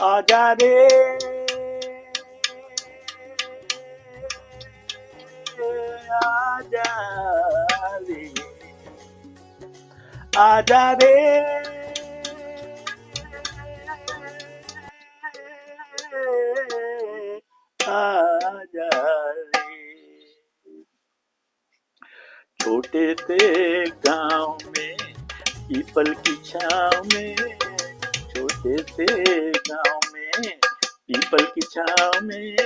आजा रे आजा रे आजा रे आजा रे। छोटे से गांव में पीपल की छाँव में, छोटे से गांव में पीपल की छाँव में,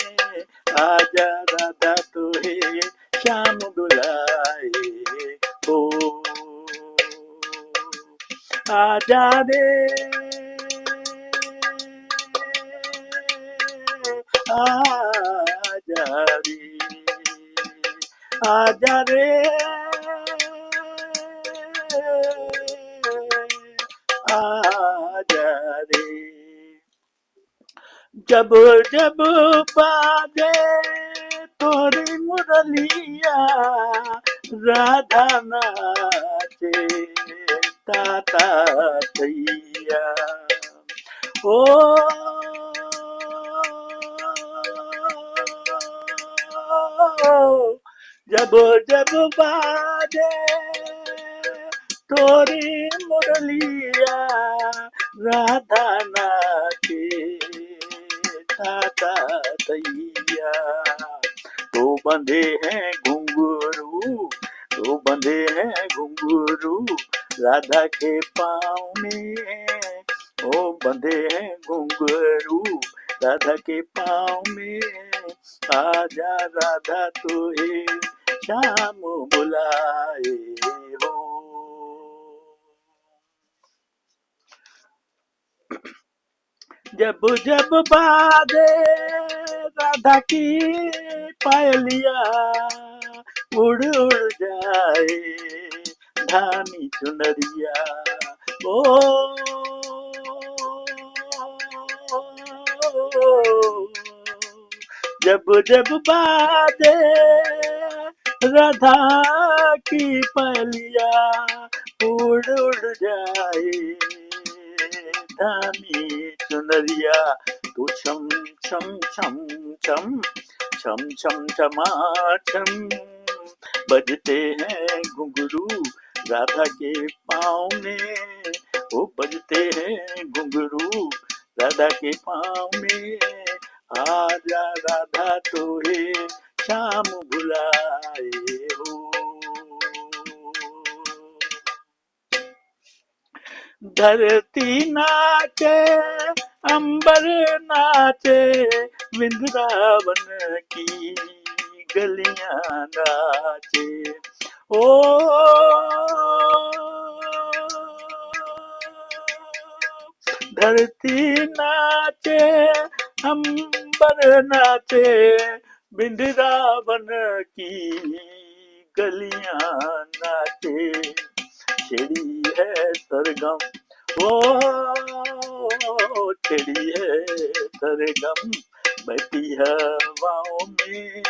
आजा राधा तोहे श्याम बुलाए हो। आजा रे आजा रे आजा रे आजा रे। जब जब बाजे तोरी मुरलिया, राधा नाचे ताता थैया। ओ जब जब बाजे तोरी मुरलिया, राधा नाचे ताता तैया। तो बंधे हैं घुंघरू, तो बंधे हैं घुंघरू राधा के पाँव में, ओ बंधे हैं घुंघरू राधा के पाँव में। आजा राधा तोहे श्याम बुलाए हो। जब जब बाजे राधा की पायलिया, उड़ उड़ जाए धानी चुनरिया। ओ जब जब बाजे राधा की पायलिया, उड़ उड़ जाए धानी चुनरिया। तो छम छम छम छम छम छम छमा छम बजते हैं घुंघरू राधा के पाँव में, वो बजते हैं घुंघरू राधा के पाँव में। आजा राधा तोहे श्याम बुलाए हो। धरती नाचे अंबर नाचे, वृंदावन की गलियां नाचे। ओ धरती नाचे अंबर नाचे, वृंदावन की गलियां नाचे। छिड़ी है सरगम, ओ छिड़ी है सरगम बहती हवाओं में।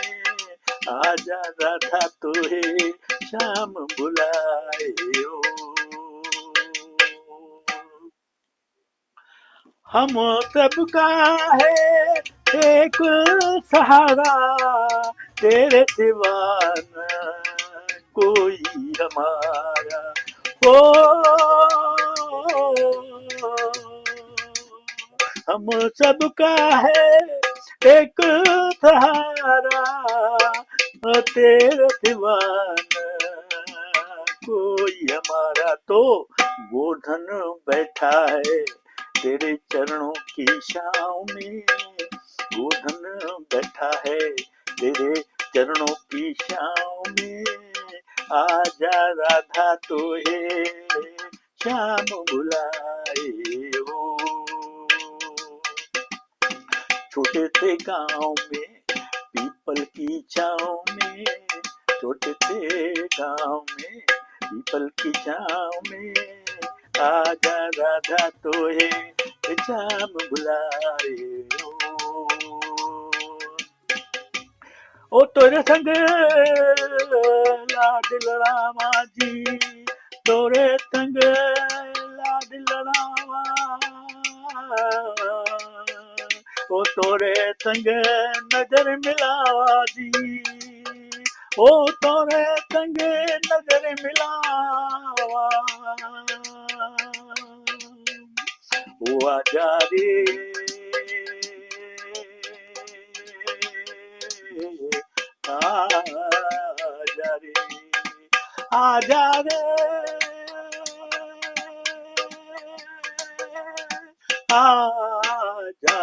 आजा राधा तोहे श्याम बुलाए हो। हम सबका है एक सहारा, तेरे सिवा न कोई हमारा। ओ हम सबका है एक सहारा, तेरे सिवा न कोई हमारा। तो गोधन बैठा है तेरे चरणों की छाँव में, गोधन बैठा है तेरे चरणों की छाँव में। आजा राधा तोहे श्याम बुलाए हो। छोटे से गांव में पीपल की छाँव में, छोटे से गांव में पीपल की छाँव में। आजा राधा तोहे श्याम बुलाए हो। ओ तोरे संग लाडिल रामा जी, तोरे संग लाडिल रामा ओ तोरे संग नजर मिलावा दी, ओ तोरे संग नजर मिलावा, ओ आजा रे, आजा रे, आजा रे, आजा